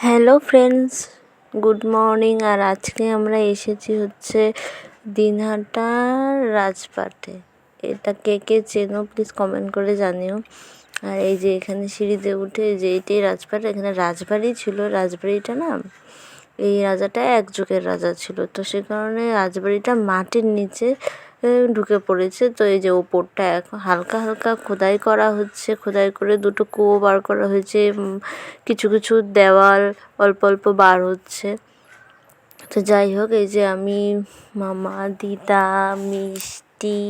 Hello friends, good morning. আর আজকে আমরা এসেছি হচ্ছে দিনহাটার রাজবাটে। এটা কে কে চেনো প্লিজ কমেন্ট করে জানিও। আর এই যে এখানে সিঁড়িতে উঠে যে এটাই রাজবাট, এখানে রাজবাড়ি ছিল। রাজবাড়িটা না, এই রাজাটা এক যুগের রাজা ছিল, তো সে কারণে রাজবাড়িটা মাটির নিচে ঢুকে পড়েছে। তো এই যে ওপরটা এখন হালকা হালকা খোদাই করা হচ্ছে, খোদাই করে দুটো কুয়ো বার করা হয়েছে, কিছু কিছু দেওয়াল অল্প অল্প বার হচ্ছে। তো যাই হোক, এই যে আমি, মামা, দিদা, মিষ্টি,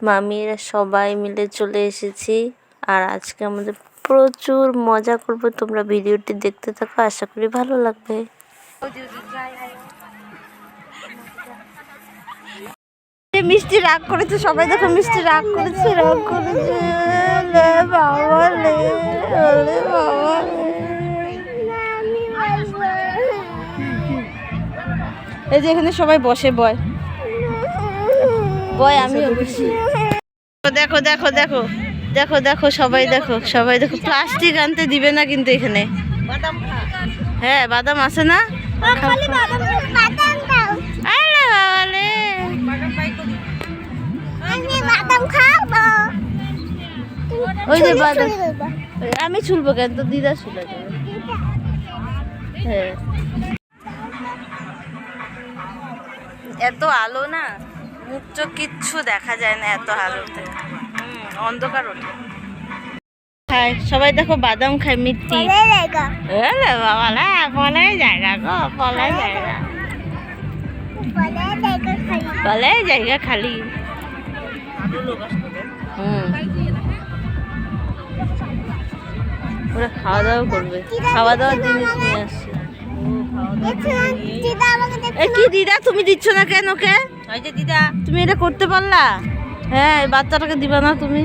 মামিরা সবাই মিলে চলে এসেছি। আর আজকে আমাদের প্রচুর মজা করব, তোমরা ভিডিওটি দেখতে থাকো, আশা করি ভালো লাগবে। মিষ্টি রাগ করেছে, সবাই দেখো মিষ্টি রাগ করেছে। বাবা লে, বাবা এই যে এখানে সবাই বসে বয়, আমি দেখো দেখো দেখো দেখো দেখো সবাই দেখো, সবাই দেখো। প্লাস্টিক আনতে দিবে না কিন্তু এখানে। হ্যাঁ, বাদাম আছে না? ওই যে বাদাম আমি ছুলবো কেন, তো দিদা ছুলে যাবে। হ্যাঁ, এত আলো না, মুখ চোখ কিচ্ছু দেখা যায় না এত আলোতে, অন্ধকার ওঠে। খায় সবাই দেখো, বাদাম খায়। মিষ্টি জায়গা গো, পলায় জায়গা, পলায় জায়গা খালি। ওরা খাওয়া দাওয়া করবে, খাওয়া দাওয়ার জিনিস নিয়ে আসছে। কি দিদা, তুমি দিচ্ছ না কেন? ওকে দিদা, তুমি এটা করতে পারলা? হ্যাঁ, বাচ্চাটাকে দিবা না তুমি?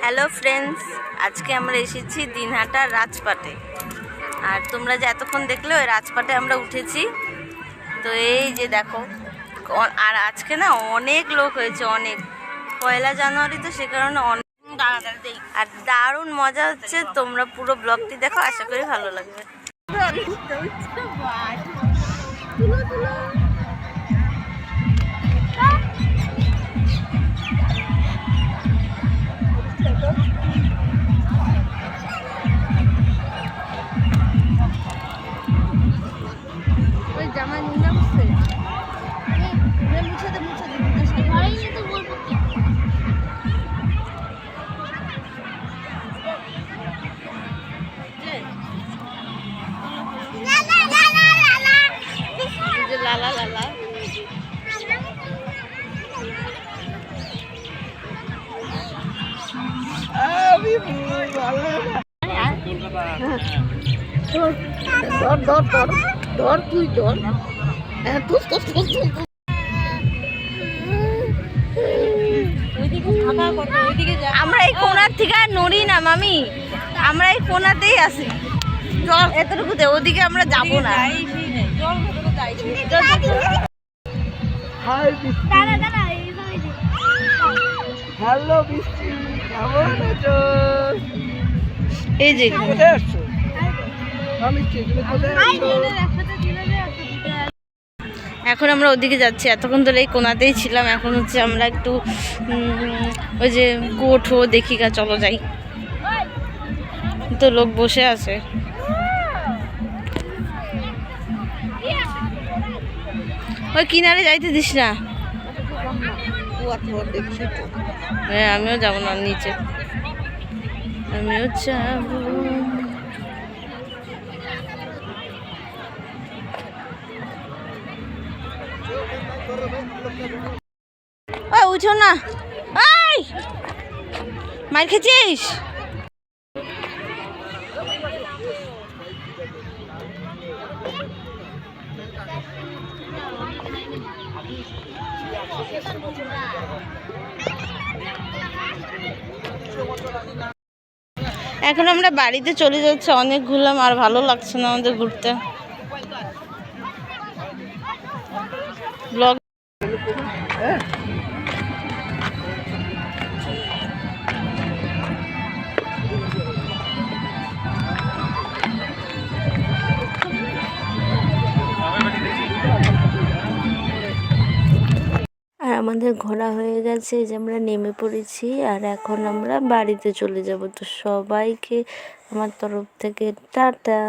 হ্যালো ফ্রেন্ডস, আজকে আমরা এসেছি দিনহাটার রাজপাটে। আর তোমরা যে এতক্ষণ দেখলে ওই রাজপাটে আমরা উঠেছি। তো এই যে দেখো, আর আজকে না অনেক লোক হয়েছে, অনেক। 1 জানুয়ারি তো, সে কারণে অনেক। আর দারুণ মজা হচ্ছে, তোমরা পুরো ব্লগটি দেখো, আশা করি ভালো লাগবে। জামা নিলাম লালা লালা। তুই ধর, আমরা এই কোনার থেকে আর নড়ি না মামি, আমরা এই কোনাতেই আছি। জল এতটুকুতে, ওদিকে আমরা যাবো না। এই যে এখন আমরা ওদিকে যাচ্ছি, এতক্ষণ ধরে এই কোনাতেই ছিলাম। এখন হচ্ছে আমরা একটু ওই যে কোঠো দেখি গা, চলো যাই। তো লোক বসে আছে। ওই কিনারে যাইতে দিস না। হ্যাঁ, আমিও যাবো না নিচে, আমিও যাবো। ওই উঠো না, মার খেয়েছিস? এখন আমরা বাড়িতে চলে যাচ্ছি, অনেক ঘুরলাম আর ভালো লাগছে না আমাদের ঘুরতে। ব্লগ আর আমাদের ঘোরা হয়ে গেছে, যে আমরা নেমে পড়েছি আর এখন আমরা বাড়িতে চলে যাব। তো সবাইকে আমার তরফ থেকে টাটা।